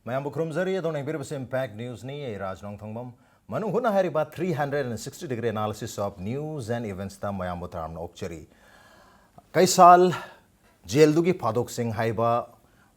Mayambu Krumzari adon Ibiribus Impact News ni Raj Nongthombam. Manung Hutna hari ba 360-degree analysis of news and events ta Mayambu Taram Okchari. KEIHSAL jail dugi Padok Singh haiba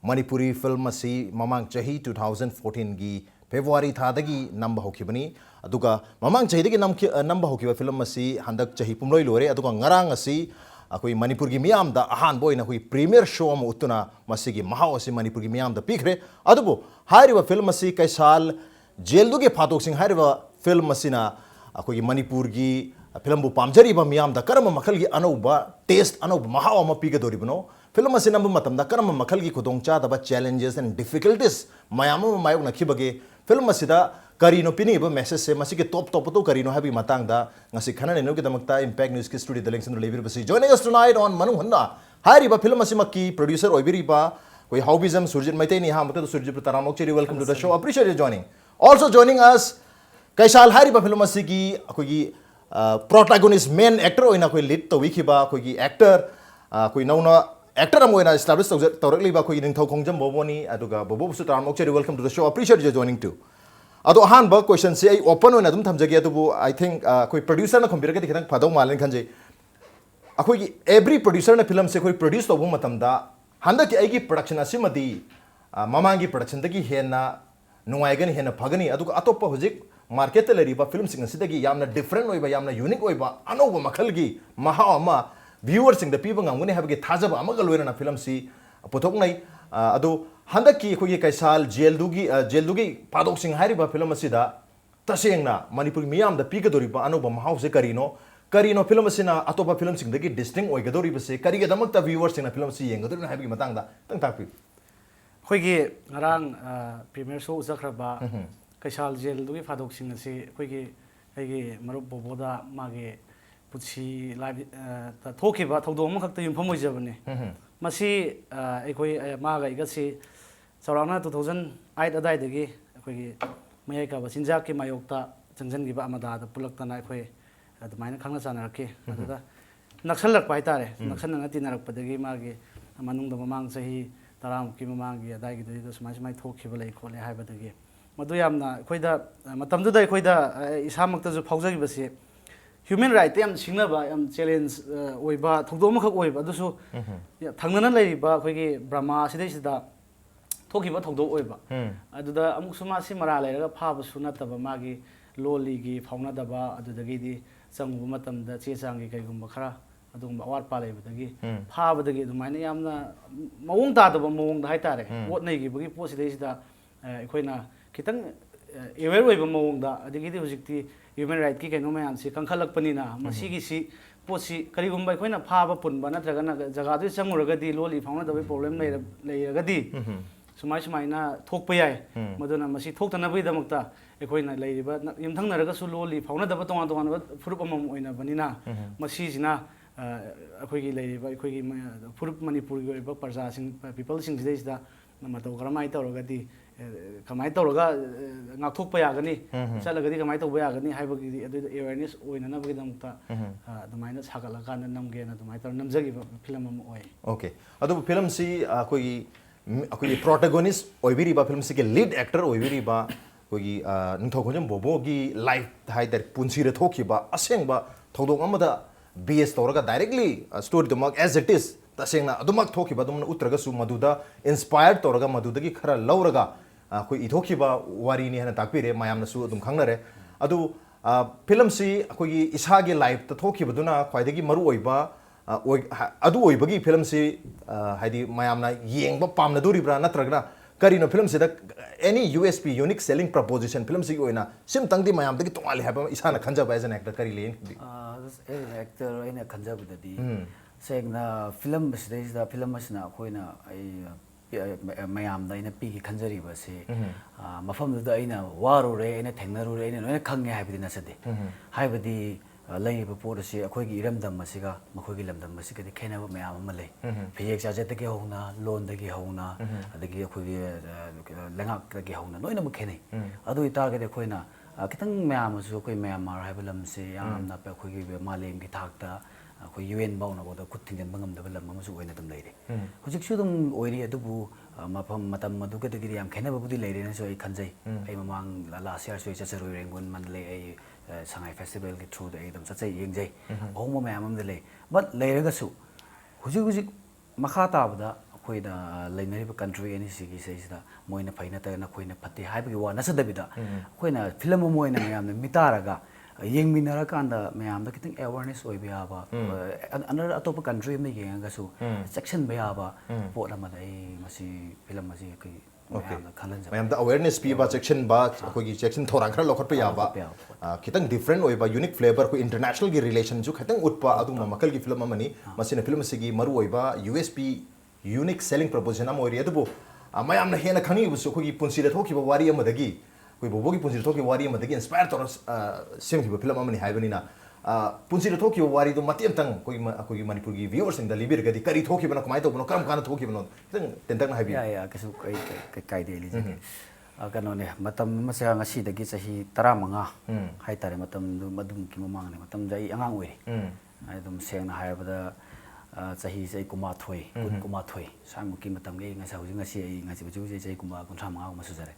Manipuri film asi mamang chahi 2014 gi February thadagi namba hokibani aduga mamang chahi dagi namba hokiba film asi handak chahi pumloi lore aduga ngarang asi akoi Manipur gi miyam da ahan boy na koi premier show am utuna masigi mahau asi Manipur gi miyam da pikre adubu hairiba film asi KEIHSAL jail dugi Padok Singh hairiba film asina akoi Manipur gi film bu pamjari ba miyam da karama makhal gi anauba taste anauba mahau ama piga dori bano film asina bu matam da karama makhal gi khudongcha da ba challenges and difficulties mayam mayok nakhibage film asida karino pini ba message se masigi top to karino habi matang da ngasi khana ne no gi damakta Impact News ki studio daleng sindro lebir basi joining us tonight on Manung Hutna hari ba film asima ki producer oibiri ba koi HAOBIJAM SURJIT MEETEI ni ha mata SURJIT Taram Okchari welcome to the show appreciate you joining also joining us KEIHSAL hari ba film asigi koi gi protagonist main actor oina koi lead to wiki ba koi gi actor koi nauna actor am oina establish tawrakli ba koi NINGTHOUKHONGJAM BOBO ni aduga BOBO su Taram Okchari welcome to the show appreciate you joining too ado ahan ba question se open oina dum thamjage adubu I think koi producer na khombira ke khitang phadau malen khanje akoi gi every producer na film se koi produce to bu matam da handa ki ai gi production asimadi mamangi production dagi hena nungaigan hena phagani aduga atopa hojik market te leriba film sing asidagi yamna different oiba yamna unique oiba anoba makhal gi maha ama viewers sing the people ngangune habge thajaba amaga loina na film si pothok nai adu handaki khoi KEIHSAL jail dugi Padok Singh hariba film asida tasengna Manipur miyam da piga doriba anoba maha se karino film asina atopa film sing dagi distinct oigadori base kariga damakta viewers sing na film si yengadori na habge matang da tang takpi khoi gi ngarang premier show zakraba KEIHSAL jail dugi Padok Singh asi khoi gi aigi marup bobo da mage puchi live ta thokiba thodo ma khakta yum phamoi jabane masi aikoi maga igasi chaurana 2008 adai dagi khoi gi mayai ka basinja ki mayokta changjan gi ba amada da pulaktana khoi admaina khangna chanarake adada naksalak pai tare naksan na tinarak padagi mage manung da mamang sahi taram ki mamang gi adai gi da sumai sumai thokiba lei khole haibadagi madu yamna khoida matamdu da khoida isamakta ju phaujagi basi human right yam singnaba yam challenge oiba thogdom khak oiba adusu thangnana leiba khoigi brahma sidai sida thokiba thogdo oiba aduda amuk suma si mara leiraga phaba sunataba magi loli gi phauna daba adudagi di changbu matamda che changi kaigumba khara adugumba awar pa leibadagi phabadagi adumaina yamna mawong ta daba mawong da haitare wot nei gi bagi po sidai sida khoina kitang aware oiba mawong da adigi di hojikti human right ki kaino mayam si kangkhalakpanina masigi si posi karigumba khoina phaba punba natragana jaga du changuragadi loli phauna da problem leiragadi sumai na thokpa yai maduna masi thoktanabui damakta ekhoina leiriba yumthangnaraga su loli phauna da tonga furup amam oina banina masi jina akhoigi leiriba ekhoigi furup Manipur gi oiba parja sing people sing sidai mato karamai tawragadi kamai tawraga ngakthokpa yagani chalagadi kamai tawba yagani haibagi adu awareness oina na bagi damta adamaina sagala kana namgena adamai tar namjagi film am oi okay adu film si koi protagonist oibiri ba film si ke lead actor oibiri ba koi NINGTHOUKHONJAM BOBO gi life haider punsi re thoki ba aseng ba thodong amada bs tawraga directly story damak as it is tasengna adumak thoki ba dumna utraga su maduda inspired tawraga madudagi khara lauraga koi ithoki ba wari ni hana takpire mayamna su adum khangnare adu film si koi isa gi life ta thoki baduna khwaidagi maru oiba adu oibagi film si haidi mayamna yengba pamna duribra natragna karino film si da any USP unique selling proposition film si oina sim tangdi mayam dagi tongali haba isa na khanja ba as an actor kari len as an actor ina khanja budadi segna film basida film asna khoina ai mayam da ina pi ki khanjari ba se mafam da ina waru re ina thengnaru re ina noina khangne haibidi na sade haibidi leiba porasi akhoi gi iramdam masiga makhoi gi lamdam masiga di khenaba mayam ama lei phiyek chajet dagi hona lon dagi hona adagi akhoi gi langak dagi hona noina ma khenai adu itargade khoina kitang mayam asu akhoi mayam mar haiba lamse yamna pe akhoi gi malem gi thakta akhoi UN bauna boda kutinjan bangam da lam ama su oina dum leire hojik su dum oiri adubu ꯃꯐꯝ ꯃꯇꯝ ꯃꯗꯨꯒꯗꯒꯤꯗꯤ ꯌꯥꯝ ꯈꯦꯠꯅꯕꯕꯨꯗꯤ ꯂꯩꯔꯦꯅꯁꯨ ꯑꯩ ꯈꯟꯖꯩ ꯑꯩ ꯃꯃꯥꯡ ꯂꯥꯁ ꯌꯥꯔꯁꯨ ꯑꯩ ꯆꯠꯆꯔꯨꯏ ꯔꯦꯡꯒꯣꯟ Mandalay ꯑꯩ ꯁꯉꯥꯏ ꯐꯦꯁꯇꯤꯚꯦꯜꯒꯤ ꯊ꯭ꯔꯨꯗ ꯑꯩ ꯑꯗꯨꯝ ꯆꯠꯆꯩ ꯌꯦꯡꯖꯩ ꯑꯍꯣꯡꯕ ꯃꯌꯥꯝ ꯑꯃꯗꯤ ꯂꯩ ꯕꯠ ꯂꯩꯔꯒꯁꯨ ꯍꯧꯖꯤꯛ ꯍꯧꯖꯤꯛ ꯃꯈꯥ ꯇꯥꯕꯗ ꯑꯩꯈꯣꯏꯅ ꯂꯩꯅꯔꯤꯕ ꯀꯟꯇ꯭ꯔꯤ ꯑꯅꯤꯁꯤꯒꯤ ꯁꯤꯗꯩꯁꯤꯗ ꯃꯣꯏꯅ ꯐꯩ ꯅꯠꯇ꯭ꯔꯒ ꯑꯩꯈꯣꯏꯅ ꯐꯠꯇꯦ ꯍꯥꯏꯕꯒꯤ ꯋꯥ ꯅꯠꯆꯗꯕꯤꯗ ꯑꯩꯈꯣꯏꯅ ꯐꯤꯂꯝ ꯑꯃ ꯑꯣꯏꯅ ꯃꯌꯥꯝꯅ ꯃꯤꯇꯥꯔꯒ ꯌꯦꯡꯃꯤꯟꯅꯔꯀꯥꯟꯗ ꯃꯌꯥꯝꯗ ꯈꯤꯇꯪ ꯑꯦꯋꯥꯔꯅꯦꯁ ꯑꯣꯏꯕ ꯌꯥꯕ ꯑꯅꯔ ꯑꯇꯣꯞꯄ ꯀꯟꯇ꯭ꯔꯤ ꯑꯃꯗ ꯌꯦꯡꯉꯒꯁꯨ ꯆꯦꯛꯁꯤꯟꯕ ꯌꯥꯕ ꯄꯣꯠ ꯑꯃꯗ ꯑꯩ ꯃꯁꯤ ꯐꯤꯂꯝ ꯑꯁꯤ ꯑꯩꯈꯣꯏ ꯃꯌꯥꯝꯅ ꯈꯜꯍꯟꯖꯕ ꯃꯌꯥꯝꯗ ꯑꯋꯦꯔꯅꯦꯁ ꯄꯤꯕ ꯆꯦꯛꯁꯤꯟꯕ ꯑꯩꯈꯣꯏꯒꯤ ꯆꯦꯛꯁꯤꯟ ꯊꯧꯔꯥꯡ ꯈꯔ ꯂꯧꯈꯠꯄ ꯌꯥꯕ ꯈꯤꯇꯪ ꯗꯤꯐꯔꯦꯟ ꯑꯣꯏꯕ ꯌꯨꯅꯤꯛ ꯐ꯭ꯂꯦꯕꯔ ꯑꯩꯈꯣꯏ ꯏꯟꯇꯔꯅꯦꯁꯅꯦꯜꯒꯤ ꯔꯤꯂꯦꯁꯟꯁꯨ ꯈꯤꯇꯪ ꯎꯠꯄ ꯑꯗꯨꯒꯨꯝꯕ ꯃꯈꯜꯒꯤ ꯐꯤꯂꯝ ꯑꯃꯅꯤ ꯃꯁꯤꯅ ꯐꯤꯂꯝ ꯑꯁꯤꯒꯤ ꯃꯔꯨꯑꯣꯏꯕ USP ꯌꯨꯅꯤꯛ ꯁꯦꯂꯤꯡ ꯄ꯭ꯔꯣꯄꯣꯖꯤꯁꯟ ꯑꯃ ꯑꯣꯏꯔꯤ ꯑꯗꯨꯕꯨ ꯃꯌꯥꯝꯅ ꯍꯦꯟꯅ ꯈꯪꯅꯤꯡꯉꯤꯕꯁꯨ ꯑꯩꯈꯣꯏꯒꯤ ꯄꯨꯟꯁꯤꯗ ꯊꯣꯛꯈꯤꯕ ꯋꯥꯔꯤ ꯑꯃꯗꯒꯤ ꯑꯩꯈꯣꯏ ꯕꯣꯕꯣꯒꯤ ꯄꯨꯟꯁꯤꯗ ꯊꯣꯛꯈꯤꯕ ꯋꯥꯔꯤ ꯑꯃꯗꯒꯤ ꯏꯟꯁꯄꯥꯌꯔ ꯇꯧꯔ ꯁꯦꯝꯈꯤꯕ ꯐꯤꯂꯝ ꯑꯃꯅꯤ ꯍꯥꯏꯕꯅꯤꯅ ꯄꯨꯟꯁꯤꯗ ꯊꯣꯛꯈꯤꯕ ꯋꯥꯔꯤꯗꯣ ꯃꯇꯦꯛ ꯑꯃꯇꯪ ꯑꯩꯈꯣꯏꯒꯤ ꯃꯅꯤꯄꯨꯔꯒꯤ ꯚꯤꯌꯨꯑꯔꯁꯤꯡꯗ ꯂꯤꯕꯤꯔꯒꯗꯤ ꯀꯔꯤ ꯊꯣꯛꯈꯤꯕꯅꯣ ꯀꯃꯥꯏꯅ ꯇꯧꯕꯅꯣ ꯀꯔꯝ ꯀꯥꯟꯗ ꯊꯣꯛꯈꯤꯕꯅꯣ ꯈꯤꯇꯪ ꯇꯦꯟꯇꯛꯅ ꯍꯥꯏꯕꯤꯌꯨ ꯀꯩꯁꯨ ꯀꯥꯏꯗꯦ ꯂꯤꯖꯒꯦ ꯀꯩꯅꯣꯅꯦ ꯃꯇꯝ ꯑꯃꯁꯦ ꯉꯁꯤꯗꯒꯤ ꯆꯍꯤ 15 ꯍꯥꯏꯇꯥꯔꯦ ꯃꯇꯝꯗꯨ ꯃꯗꯨꯃꯨꯛꯀꯤ ꯃꯃꯥꯡꯅꯦ ꯃꯇꯝꯗ ꯑꯩ ꯑꯉꯥꯡ ꯑꯣꯏꯔꯤ ꯑꯗꯨꯝ ꯁꯦꯡꯅ ꯍꯥꯏꯔꯕꯗ ꯆꯍꯤꯁꯦ ꯑꯩ 19 ꯁ꯭ꯋꯥꯏꯃꯨꯛꯀꯤ ꯃꯇꯝꯒꯤ ꯑꯩ ꯉꯁꯤ ꯑꯩ ꯍꯧꯖꯤꯛ ꯆꯍꯤ 35 ꯁꯨꯖꯔꯦ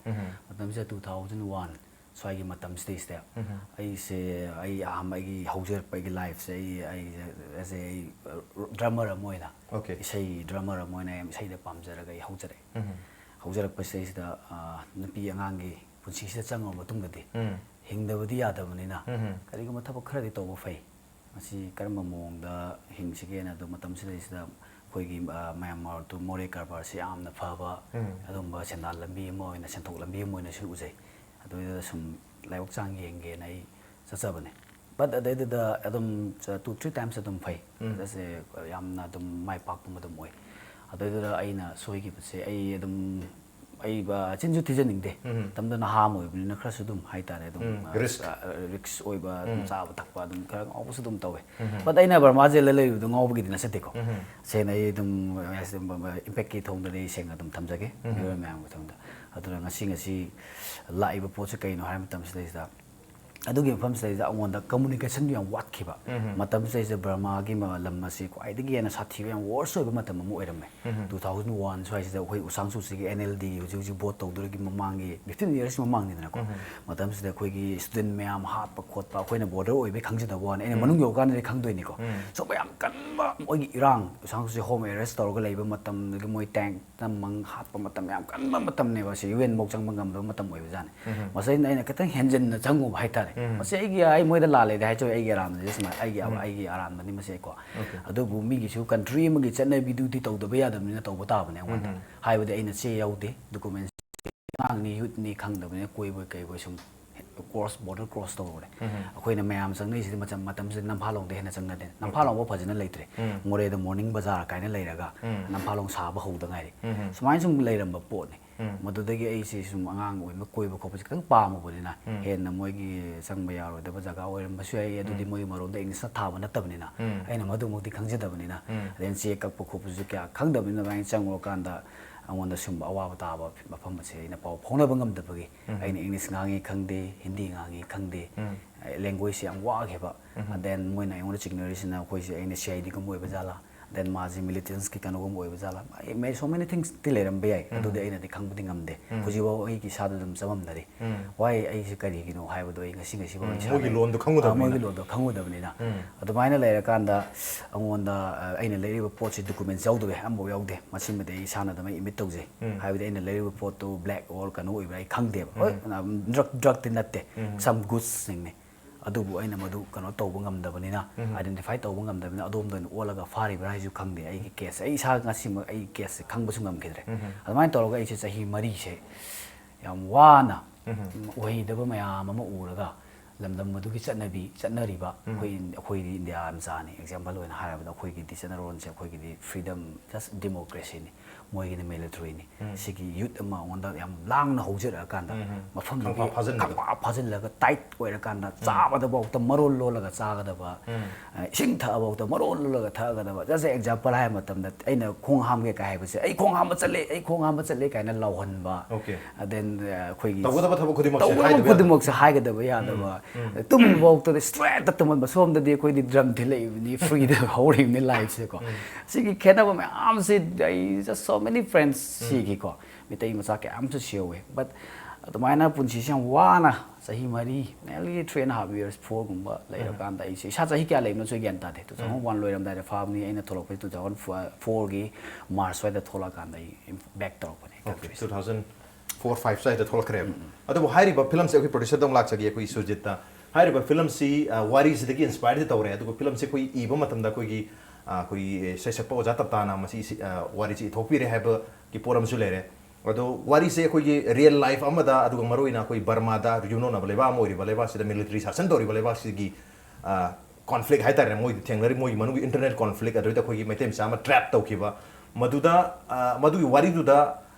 ꯃꯇꯝꯁꯦ 2001 ꯁ꯭ꯋꯥꯏꯒꯤ ꯃꯇꯝꯁꯤꯗꯩꯁꯤꯗ ꯑꯩ ꯑꯩꯒꯤ ꯍꯧꯖꯔꯛꯄ ꯑꯩꯒꯤ ꯂꯥꯏꯐꯁꯦ ꯑꯩ ꯗ꯭ꯔꯃꯔ ꯑꯃ ꯑꯣꯏꯅ ꯏꯁꯩ ꯗ꯭ꯔꯃꯔ ꯑꯃ ꯑꯣꯏꯅ ꯌꯥꯝ ꯏꯁꯩꯗ ꯄꯥꯝꯖꯔꯒ ꯑꯩ ꯍꯧꯖꯔꯛꯄꯁꯤꯗꯩꯁꯤꯗ ꯅꯨꯄꯤ ꯑꯉꯥꯡꯒꯤ ꯄꯨꯟꯁꯤꯁꯤꯗ ꯆꯪꯉꯕ ꯃꯇꯨꯡꯗꯗꯤ ꯍꯤꯡꯗꯕꯗꯤ ꯌꯥꯗꯕꯅꯤꯅ ꯀꯔꯤꯒꯨꯝꯕ ꯊꯕꯛ ꯈꯔꯗꯤ ꯇꯧꯕ ꯐꯩ ꯃꯁꯤ ꯀꯔꯝꯕ ꯃꯑꯣꯡꯗ ꯍꯤꯡꯁꯤꯒꯦꯅ ꯑꯗꯨ ꯃꯇꯝꯁꯤꯗꯩꯁꯤꯗ ꯑꯩꯈꯣꯏꯒꯤ ꯃꯌꯥꯝꯃꯔ ꯃꯣꯔꯦ ꯀꯔꯕꯥꯔꯁꯤ ꯌꯥꯝꯅ ꯐꯕ ꯑꯗꯨꯝꯕ ꯁꯦꯟꯗꯥꯟ ꯂꯝꯕꯤ ꯑꯃ ꯑꯣꯏꯅ ꯁꯦꯟꯊꯣꯛ ꯂꯝꯕꯤ ꯑꯃ ꯑꯣꯏꯅꯁꯨ ꯎꯖꯩ ꯑꯗꯨꯏꯗꯨꯗ ꯁꯨꯝ ꯂꯥꯏꯕꯛ ꯆꯥꯡ ꯌꯦꯡꯒꯦꯅ ꯑꯩ ꯆꯠꯆꯕꯅꯦ ꯕꯠ ꯑꯗꯩꯗꯨꯗ ꯑꯗꯨꯝ 2-3 times ꯑꯗꯨꯝ ꯐꯩ ꯑꯗꯨꯁꯦ ꯌꯥꯝꯅ ꯑꯗꯨꯝ ꯃꯥꯏ ꯄꯥꯛꯄ ꯑꯗꯨꯝ ꯑꯣꯏ ꯑꯗꯨꯏꯗꯨꯗ ꯑꯩꯅ ꯁꯣꯏꯈꯤꯕꯁꯦ ꯑꯩ ꯆꯤꯟꯁꯨ ꯊꯤꯖꯅꯤꯡꯗꯦ ꯃꯇꯝꯗ ꯅꯍꯥ ꯑꯃ ꯑꯣꯏꯕꯅꯤꯅ ꯈꯔꯁꯨ ꯑꯗꯨꯝ ꯍꯥꯏꯇꯥꯔꯦ ꯑꯗꯨꯝ ꯔꯤꯛꯁ ꯑꯣꯏꯕ ꯆꯥꯕ ꯊꯛꯄ ꯑꯗꯨꯝ ꯈꯔ ꯉꯥꯎꯕꯁꯨ ꯑꯗꯨꯝ ꯇꯧꯋꯦ ꯕꯠ ꯑꯩꯅ ꯕꯔꯃꯥ ꯖꯦꯜꯗ ꯂꯩꯔꯤꯕꯗꯣ ꯉꯥꯎꯕꯒꯤꯗꯤ ꯅꯠꯆꯗꯦꯀꯣ ꯁꯦꯡꯅ ꯑꯩ ꯑꯗꯨꯝ ꯏꯝꯄꯦꯛꯀꯤ ꯊꯣꯡꯗꯗꯤ ꯑꯩ ꯁꯦꯡꯅ ꯑꯗꯨꯝ ꯊꯝꯖꯒꯦ ꯃꯤꯑꯣꯏ ꯃꯌꯥꯝꯒꯤ ꯊꯣꯡꯗ ꯑꯗꯨꯅ ꯉꯁꯤ ꯂꯥꯛꯏꯕ ꯄꯣꯠꯁꯦ ꯀꯩꯅꯣ ꯍꯥꯏꯕ ꯃꯇꯝꯁꯤꯗꯩꯁꯤꯗ ꯑꯗꯨꯒꯤ ꯃꯐꯝꯁꯤꯗꯩꯗ ꯑꯩꯉꯣꯟꯗ ꯀꯝꯃꯨꯅꯤꯀꯦꯁꯟ ꯌꯥꯝ ꯋꯥꯠꯈꯤꯕ ꯃꯇꯝꯁꯤꯗꯩꯁꯤꯗ ꯕꯔꯃꯥꯒꯤ ꯂꯝ ꯑꯁꯤ ꯈ꯭ꯋꯥꯏꯗꯒꯤ ꯍꯦꯟꯅ ꯁꯥꯊꯤꯕ ꯌꯥꯝ ꯋꯥꯔꯁ ꯑꯣꯏꯕ ꯃꯇꯝ ꯑꯃ ꯑꯣꯏꯔꯝꯃꯦ 2001 ꯁ꯭ꯋꯥꯏꯁꯤꯗ ꯑꯩꯈꯣꯏ ꯎꯁꯥꯡꯁꯨꯁꯤꯒꯤ NLD ꯍꯧꯖꯤꯛ ꯚꯣꯠ ꯇꯧꯗꯣꯔꯤꯒꯤ ꯃꯃꯥꯡꯒꯤ 15 years ꯃꯃꯥꯡꯅꯤꯗꯅꯀꯣ ꯃꯇꯝꯁꯤꯗ ꯑꯩꯈꯣꯏꯒꯤ ꯁ꯭ꯇꯨꯗꯦꯟ ꯃꯌꯥꯝ ꯍꯥꯠꯄ ꯈꯣꯠꯄ ꯑꯩꯈꯣꯏꯅ ꯕꯣꯔꯗꯔ ꯑꯣꯏꯕꯩ ꯈꯪꯖꯗꯕ ꯋꯥꯅꯤ ꯑꯩꯅ ꯃꯅꯨꯡ ꯌꯧꯔꯀꯥꯟꯗꯗꯤ ꯈꯪꯗꯣꯏꯅꯤꯀꯣ ꯁꯨꯝꯕ ꯌꯥꯝ ꯀꯟꯕ ꯃꯣꯏꯒꯤ ꯏꯔꯥꯡ ꯎꯁꯥꯡꯁꯨꯁꯤ ꯍꯣꯝ ꯑꯦꯔꯦꯁ ꯇꯧꯔꯒ ꯂꯩꯕ ꯃꯇꯝꯗꯒꯤ ꯃꯣꯏ ꯇꯦꯡꯛꯇ ꯍꯥꯠꯄ ꯃꯇꯝ ꯌꯥꯝ ꯀꯟꯕ ꯃꯇꯝꯅꯦꯕ ꯁꯤ UN ꯐꯥꯎ ꯆꯪꯕ ꯉꯝꯗꯕ ꯃꯇꯝ ꯑꯣꯏꯕꯖꯥꯠꯅꯤ ꯃꯁꯤꯗ ꯑꯩꯅ ꯈꯤꯇꯪ ꯍꯦꯟꯖꯤꯟꯅ ꯆꯪꯉꯨꯕ ꯍꯥꯏꯇꯥꯔꯦ ꯃꯁꯤ ꯑꯩ ꯃꯣꯏꯗ ꯂꯥꯜꯂꯦꯗꯤ ꯍꯥꯏꯖꯧ ꯑꯩꯒꯤ ꯑꯔꯥꯟꯕꯁꯦ ꯁꯨꯃꯥꯏꯅ ꯑꯩꯒꯤ ꯑꯔꯥꯟꯕꯅꯤ ꯃꯁꯤꯀꯣ ꯑꯗꯨꯕꯨ ꯃꯤꯒꯤꯁꯨ ꯀꯟꯇ꯭ꯔꯤ ꯑꯃꯒꯤ ꯆꯠꯅꯕꯤꯗꯨꯗꯤ ꯇꯧꯗꯕ ꯌꯥꯗꯕꯅꯤꯅ ꯇꯧꯕ ꯇꯥꯕꯅꯦ ꯑꯩꯉꯣꯟꯗ ꯍꯥꯏꯕꯗꯤ ꯑꯩꯅ ꯆꯦ ꯌꯥꯎꯗꯦ ꯗꯣꯀꯨꯃꯦꯟ ꯑꯉꯥꯡꯅꯤ ꯌꯨꯠꯅꯤ ꯈꯪꯗꯕꯅꯤꯅ ꯀꯣꯏꯕꯣꯏ ꯀꯩꯕꯣꯏ ꯁꯨꯝ ꯕꯣꯔꯗꯔ ꯀ꯭ꯔꯣꯁ ꯇꯧꯔꯨꯔꯦ ꯑꯩꯈꯣꯏꯅ ꯃꯌꯥꯝ ꯆꯪꯅꯩꯁꯤꯗꯤ ꯃꯇꯝꯁꯤꯗ ꯅꯝꯐꯥꯂꯣꯡꯗ ꯍꯦꯟꯅ ꯆꯪꯅꯗꯦ ꯅꯝꯐꯥꯂꯣꯡꯐꯥꯎ ꯐꯖꯅ ꯂꯩꯇ꯭ꯔꯦ ꯃꯣꯔꯦꯗ ꯃꯣꯔꯅꯤꯡ ꯕꯖꯥꯔ ꯀꯥꯏꯅ ꯂꯩꯔꯒ ꯅꯝꯐꯥꯂꯣꯡ ꯁꯥꯕ ꯍꯧꯗ ꯉꯥꯏꯔꯤ ꯁꯨꯃꯥꯏꯅ ꯁꯨꯝ ꯂꯩꯔꯝꯕ ꯄꯣꯠꯅꯤ ꯃꯗꯨꯗꯒꯤ ꯑꯩꯁꯦ ꯁꯨꯝ ꯑꯉꯥꯡ ꯑꯣꯏꯕ ꯀꯣꯏꯕ ꯈꯣꯠꯄꯁꯦ ꯈꯤꯇꯪ ꯄꯥꯝꯃꯨꯕꯅꯤ나 ꯍꯦꯟꯅ ꯃꯣꯏꯒꯤ ꯆꯪꯕ ꯌꯥꯔꯣꯏꯗꯕ ꯖꯒꯥ ꯑꯣꯏꯔꯝꯕꯁꯨ ꯌꯥꯏ ꯑꯗꯨꯗꯤ ꯃꯣꯏꯒꯤ ꯃꯔꯣꯟꯗ ꯏꯪꯂꯤꯁꯅ ꯊꯥꯕ ꯅꯠꯇꯕꯅꯤꯅ ꯑꯩꯅ ꯃꯗꯨꯃꯛꯇꯤ ꯈꯪꯖꯗꯕꯅꯤꯅ ꯑꯗꯩ ꯆꯦ ꯀꯛꯄ ꯈꯣꯠꯄꯁꯨ ꯀꯌꯥ ꯈꯪꯗꯕꯅꯤꯅ ꯑꯗꯨꯃꯥꯏꯅ ꯆꯪꯉꯨꯔꯀꯥꯟꯗ ꯑꯩꯉꯣꯟꯗ ꯁꯨꯝꯕ ꯑꯋꯥꯕ ꯇꯥꯕ ꯃꯐꯝ ꯑꯁꯦ ꯑꯩꯅ ꯄꯥꯎ ꯐꯥꯎꯅꯕ ꯉꯝꯗꯕꯒꯤ ꯑꯩꯅ ꯏꯪꯂꯤꯁ ꯉꯥꯡꯉꯤ ꯈꯪꯗꯦ ꯍꯤꯟꯗꯤ ꯉꯥꯡꯉꯤ ꯈꯪꯗꯦ ꯂꯦꯡꯒ꯭ꯋꯦꯖꯁꯦ ꯌꯥꯝ ꯋꯥꯈꯤꯕ ꯗꯦꯟ ꯃꯣꯏꯅ ꯑꯩꯉꯣꯟꯗ ꯆꯤꯡꯅꯔꯤꯁꯤꯅ ꯑꯩꯈꯣꯏꯁꯦ ꯑꯩꯅ CIDꯒꯨꯝꯕ ꯑꯣꯏꯕ ꯖꯥꯠꯂꯥ ꯗꯦꯟ ꯃꯥꯁꯤ ꯃꯤꯂꯤꯇꯦꯟꯁꯀꯤ ꯀꯩꯅꯣꯒꯨꯝꯕ ꯑꯣꯏꯕ ꯖꯥꯠꯂꯥ ꯁꯣ ꯃꯦꯅꯤ ꯊꯤꯡꯁꯇꯤ ꯂꯩꯔꯝꯕ ꯌꯥꯏ ꯑꯗꯨꯗꯤ ꯑꯩꯅꯗꯤ ꯈꯪꯕꯗꯤ ꯉꯝꯗꯦ ꯍꯧꯖꯤꯛꯐꯥꯎ ꯑꯩꯒꯤ ꯏꯁꯥꯗ ꯑꯗꯨꯝ ꯆꯃꯝꯅꯔꯤ ꯋꯥꯏ ꯑꯩꯁꯦ ꯀꯔꯤꯒꯤꯅꯣ ꯍꯥꯏꯕꯗꯣ ꯑꯩ ꯉꯁꯤꯐꯥꯎ ꯃꯣꯏꯒꯤ ꯂꯣꯟꯗꯣ ꯈꯪꯉꯨꯗꯕꯅꯤꯅ ꯑꯗꯨꯃꯥꯏꯅ ꯂꯩꯔꯀꯥꯟꯗ ꯑꯩꯉꯣꯟꯗ ꯑꯩꯅ ꯂꯩꯔꯤꯕ ꯄꯣꯠꯁꯤ ꯗꯣꯀꯨꯃꯦꯟꯁ ꯌꯥꯎꯗꯕ ꯑꯃꯐꯥꯎ ꯌꯥꯎꯗꯦ ꯃꯁꯤꯃꯗꯤ ꯑꯩ ꯏꯁꯥꯅ ꯑꯗꯨꯝ ꯏꯃꯤꯠ ꯇꯧꯖꯩ ꯍꯥꯏꯕꯗꯤ ꯑꯩꯅ ꯂꯩꯔꯤꯕ ꯄꯣꯠꯇꯨ ꯕ꯭ꯂꯦꯛ ꯑꯣꯔ ꯀꯩꯅꯣ ꯑꯣꯏꯕ꯭ꯔꯥ ꯑꯩ ꯈꯪꯗꯦꯕ ꯍꯣꯏ ꯗ꯭ꯔꯒꯇꯤ ꯅꯠꯇꯦ ꯁꯝ ꯒꯨꯗꯁꯤꯡꯅꯤ ꯑꯗꯨꯕꯨ ꯑꯩꯅ ꯃꯗꯨ ꯀꯩꯅꯣ ꯇꯧꯕ ꯉꯝꯗꯕꯅꯤꯅ ꯑꯥꯏꯗꯦꯟꯇꯤꯐꯥꯏ ꯇꯧꯕ ꯉꯝꯗꯕꯅꯤꯅ ꯑꯗꯣꯝꯗ ꯑꯣꯏꯅ ꯑꯣꯜꯂꯒ ꯐꯥꯔꯤꯕ꯭ꯔꯥ ꯍꯥꯏꯁꯨ ꯈꯪꯗꯦ ꯑꯩꯒꯤ ꯀꯦꯁꯁꯦ ꯑꯩ ꯏꯁꯥ ꯉꯁꯤꯃꯛ ꯑꯩꯒꯤ ꯀꯦꯁꯁꯦ ꯈꯪꯕꯁꯨ ꯉꯝꯈꯤꯗ꯭ꯔꯦ ꯑꯗꯨꯃꯥꯏꯅ ꯇꯧꯔꯒ ꯑꯩꯁꯦ ꯆꯍꯤ 4ꯁꯦ ꯌꯥꯝ ꯋꯥꯅ ꯎꯍꯩꯗꯕ ꯃꯌꯥꯝ ꯑꯃ ꯎꯔꯒ ꯂꯝꯗꯝ ꯑꯗꯨꯒꯤ ꯆꯠꯅꯔꯤꯕ ꯑꯩꯈꯣꯏꯗꯤ ꯏꯟꯗꯤꯌꯥ ꯃꯆꯥꯅꯤ ꯑꯦꯛꯖꯥꯝꯄꯜ ꯑꯣꯏꯅ ꯍꯥꯏꯔꯕꯗ ꯑꯩꯈꯣꯏꯒꯤꯗꯤ ꯆꯠꯅꯔꯣꯟꯁꯦ ꯑꯩꯈꯣꯏꯒꯤꯗꯤ ꯐ꯭रीडꯝ ꯖꯁ ꯗꯦꯃꯣꯀ꯭ꯔꯦꯁꯤꯅꯤ ꯃꯣꯏꯒꯤꯅ ꯃꯤꯂꯤꯇꯔꯤꯅꯤ ꯁꯤꯒꯤ ꯌꯨꯠ ꯑꯃ ꯑꯩꯉꯣꯟꯗ ꯌꯥꯝ ꯂꯥꯡꯅ ꯍꯧꯖꯔꯛꯑꯀꯥꯟꯗ ꯃꯐꯝꯗꯨꯒꯤ ꯈꯪꯐꯥ ꯐꯥꯖꯤꯜꯂꯒ ꯇꯥꯏꯠ ꯑꯣꯏꯔꯀꯥꯟꯗ ꯆꯥꯕꯗꯐꯥꯎꯗ ꯃꯔꯣꯜ ꯂꯣꯜꯂꯒ ꯆꯥꯒꯗꯕ ꯏꯁꯤꯡ ꯊꯛꯑꯐꯥꯎꯗ ꯃꯔꯣꯜ ꯂꯣꯜꯂꯒ ꯊꯛꯑꯒꯗꯕ ꯖꯁ ꯑꯦꯛꯖꯥꯝꯄꯜ ꯍꯥꯏꯕ ꯃꯇꯝꯗ ꯑꯩꯅ ꯈꯣꯡ ꯍꯥꯝꯒꯦ ꯀꯥꯏ ꯍꯥꯏꯕꯁꯦ ꯑꯩ ꯈꯣꯡ ꯍꯥꯝꯕ ꯆꯠꯂꯦ ꯀꯥꯏꯅ ꯂꯥꯎꯍꯟꯕ ꯗꯦꯟ ꯑꯩꯈꯣꯏꯒꯤ ꯇꯧꯒꯗꯕ ꯊꯕꯛ ꯈꯨꯗꯤꯡꯃꯛꯁꯦ ꯍꯥꯏꯒꯗꯕ ꯌꯥꯗꯕ tum walk to the straight that tuman basom da de koi di drum thile ni free the holding ni live se ko sigi khena ba am se just so many friends sigi ko mitei macha ke am to show but adumana punchi siang wana sahi mari nearly 3.5 years 4 gumba later kan da isi sha sahi kya leimno choi gyan ta de 2001 loiram da farm ni aina tholok pe 2004 gi March wa da thola kan da back talk ne 2004 5 sai da tholok kare adu hairi ba film se koi producer dong lak chagi koi Surjit ta hairi ba film si wari se de inspired ta ore adu film se koi iba matam da koi gi koi se se po ja ta ta na masi wari chi thopi re ha ba ki poram su le re ado wari se koi real life amada adu maroi na koi Burma da yuno na baleba moi baleba se military sashan dori baleba se gi conflict hai tar moi thengnari moi manu internet conflict adu ta koi metem sama trap tau kiba maduda madu wari du da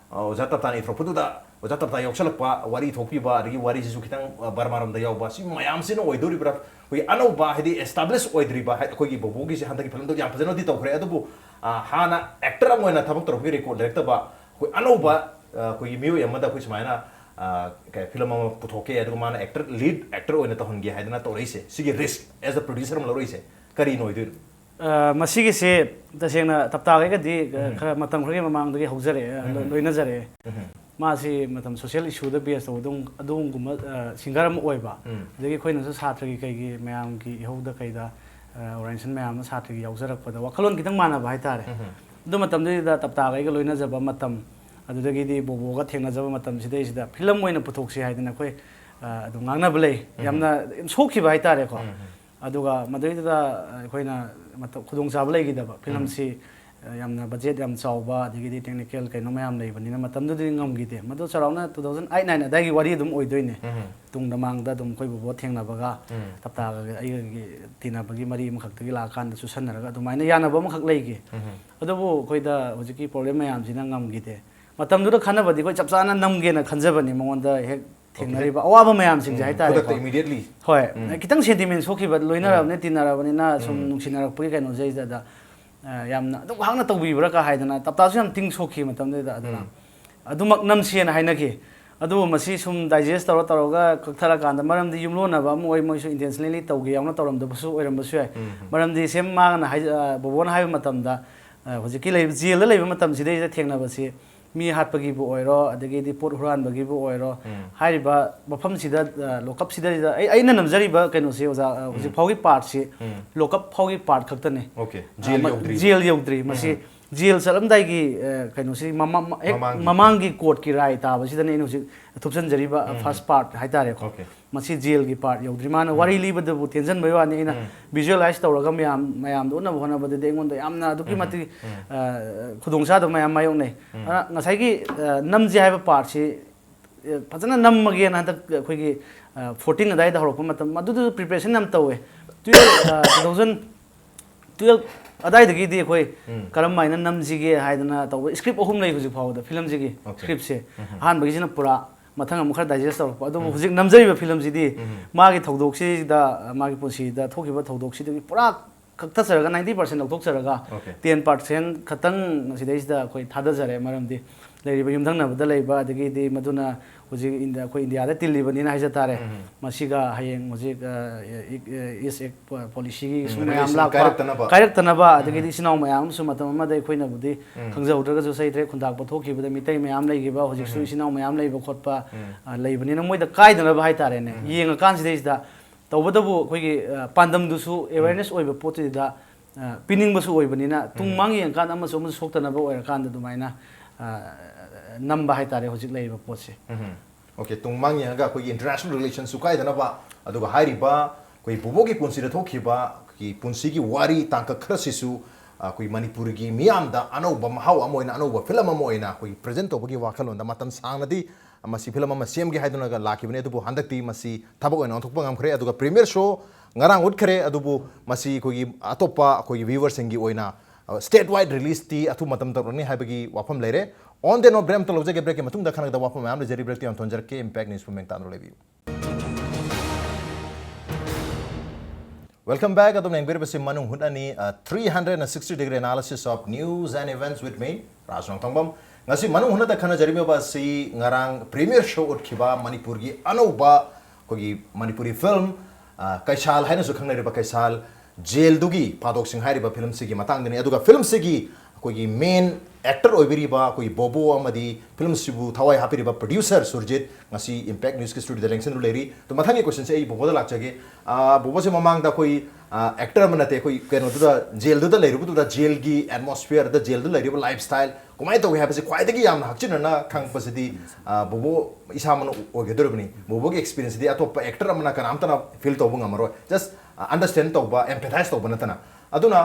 jata tani thropu da jata ta yoksal pa wari thopi ba ri wari su kitang Burma ram da yaw ba si mayam se no oidori bra koi ano ba hedi establish oidri ba koi gi bobo gi se handa gi film do jam phajano di tau khre adu bu hana actor amoina thabak tro gi record director ba koi ano ba koi miu yamada koi smaina kai film ma puthoke adu mana actor lead actor oina ta honge haidana to reise sigi risk as a producer ma lorise kari no idu masigi se tasengna tapta ga di khara matam khari mamang dagi hojare loina jare ma si matam social issue da base adung gum singer am oiba dagi khoina sa satra gi kai gi mayam gi hoda kai da orientation mayam satra gi yaujarak pada wakhalon kitang mana ba haitare du matam da tapta ga loina jaba matam adudagi di bobo ga thengna jaba matam sidai sida film oina puthokse haidana khoi adu ngangna blai yamna sokhi ba haitare ko aduga madai da khoina matam khudong sa blai gi da film si yamna budget yam chawba adigi di technical kaino mayam lei bani na matam du di ngam gi de madu charauna 2008 9 adagi wari dum oidoine tung damang da dum khoi bobo thengna baga tapta ga ai gi tina bagi mari makhak tagi la kan da susan na ga dumaina yana ba makhak lei gi adubu khoi da hojiki problem mayam jina ngam gi de matam du da khana badi khoi chapchana nam ge na khanjabani mongon da hek thengnari ba awaba mayam sing jai ta immediately hoi kitang sentiment sokhi ba loina ra ne tinara bani na sum nungsinara pui kaino jai da yamna du hangna tawbi bra ka haidana tapta su yam ting sokhi matam da aduna adumak nam siena hainaki adu masi sum digest tawra ga kakthara kan da maram di yumlo na ba moi moi su intentionally tawgi yamna tawram da busu oiram busu ai maram di sem ma na bobon hai matam da hojiki lei jil lei matam sidai da thengna basi mi hatpagi bu oiro adagi di pot huran bagi bu oiro hairiba mafam sida lokap sida aina namjari ba kaino se oza hojik phaugi part si lokap phaugi part khakta ne okay jail yogdri masi jail salam dai gi kaino si mamang gi court ki rai ta ba sida ne hojik thupsan jari ba first part haitare ko masi jail gi part yogdri mana wari li ba da bu tension bai wa ne ina visualize tawraga mayam do na bhona ba de engon da yamna duki mati khudong sa da mayam mayong ne ngasai gi namji haiba part si phajana nam again ha da khoi gi 14 adai da horok matam madu du preparation nam tawe 2012 adai da gi di khoi karam maina namji ge haidana taw script ohum lei hujik phau da film ji gi script se han bagi jina pura mathang am khar digest taw adu hujik namjari ba film ji di magi thodok si da magi punsi da thokiba thodok si di pura kakta saraga 90% lok thok saraga 10% khatang sidai da khoi thada jare maram di leiriba yumthang na bada leiba adagi di maduna hujik india khoi india da tilli bani na haja tare masiga hayeng hujik is ek policy gi sum mayam la karak tanaba adagi di sinau mayam su matam ma dai khoi na budi khangja udraga ju sai tre khundak ba thoki bada mitei mayam lei gi ba hujik su sinau mayam lei ba khotpa lei bani na moi da kai dana ba hai tare ne yeng kan sidai da tawbadabu khoi gi pandam du su awareness oi ba pot da pining ba su oi bani na tung mang yeng kan ama su soktana ba oi kan da dumaina number hai tare hojik lei ba pot se okay tung mang yang ga koi international relations su kai dana ba adu ga hairi ba koi bobo gi punsi da thoki ba ki punsi gi wari tangka khrasi su koi manipur gi miam da ano ba mahau amoina ano ba film amoina koi present to gi wakhalon da matam sang na di masi film ama sem gi haiduna ga laki bne du handakti masi thabak oina thokpa ngam khre adu ga premier show ngarang ut khre adu bu masi koi gi atopa koi viewers sengi oina state wide release ti athu matam ta roni haibagi wafam leire on the no bram to loje ge break matung da khana da wafam am le jeri break ti on tonjar ke impact news pumeng tan lebi welcome back adum neng ber besim manung hunani 360 degree analysis of news and events with me Nongthombam ngasi manung hunna da khana jeri me ba si ngarang premier show ut khiba manipur gi anoba ko gi manipuri film Keishal haina su khangnariba Keishal jail dugi padok sing hairiba film sigi matangdani aduga film sigi koi main actor oibiriba koi bobo amadi film sibu thawai hapiriba producer Surjit ngasi impact news ki studio da lengsen leri to mathangi question se ei bobo da lakchage bobo se mamang da koi actor manate koi keno da jail da leribu da jail gi atmosphere da jail da leribu lifestyle kumai to we have se kwai da gi yam hakchin na khang pasidi bobo isa man ogedorubni bobo gi experience di atop actor amana kanam tana feel to bunga maro just understand to ba empathize to banatana aduna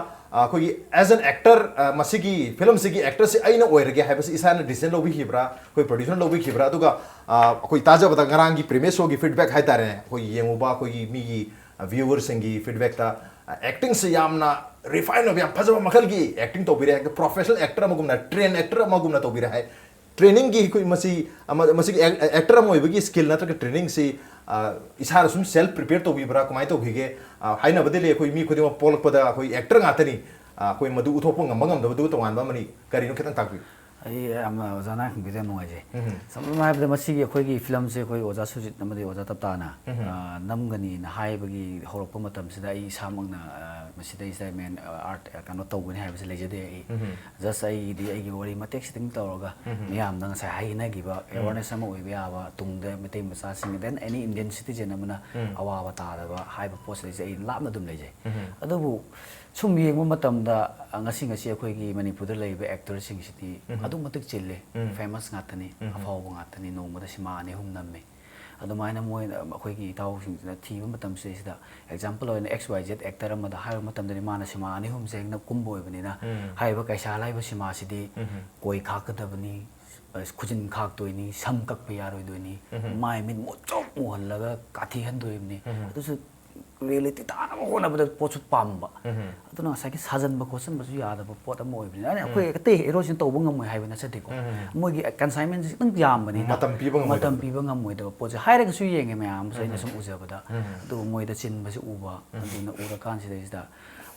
koi as an actor masigi film sigi actor se aina oirage haibasi isana decision lobi khibra koi producer lobi khibra aduga koi taja bata ngarang gi premier show gi feedback haitare koi yenguba koi mi gi viewers singi feedback ta acting se yamna refine of yam phajaba makhal gi acting to bire professional actor magumna train actor magumna to bire hai training gi koi masi actor amoibagi skill na tra training se isar sum self prepare to bibra kumai to bige haina badele koi mi khodi ma polak pada koi actor ngatani koi madu uthopang ngam da du tongan ba mani kari no khitan takbi ai am ozana khingbe nungai je samma haibda masigi khoi gi film se khoi oza Surjit namadi oza taptana namgani na haibagi horokpa matam sida ai samangna masida is men art kano tawgani haibse lejade ai just ai di ai gi wari matek siting tawraga miyam dang sai haina gi ba awareness sama oibe aba tungda metei masa sing then any Indian citizen amana awa ta da ba haiba post ai lapna dum leje adubu sum yengba matamda ngasi ngasi akhoi gi Manipur da leiba actor sing siti adu matik chille famous ngatani afawba ngatani nongmada sima ani hum namme adu maina moi akhoi gi taw sing na thiba matam se sida example oina xyz actor amada haiba matamda ni mana sima ani hum seng na kumboi bani na haiba Keishal haiba sima sidi koi khakadabani khujin khak toini sam kak pe yaroi doini mai min mo chok mo halaga kathi han doibni adu su reality ta na ko na bada pochu pamba aduna sai ki sajan ba question ba su yada ba pot amoi bni ani akoi kate hero sin to bungam moi haiba na sate ko moi gi consignment si tang jam bani matam pi bangam moi da poche haire ga su yenge mayam sai na sum uja bada du moi da chin ba si uba aduna ura kan si da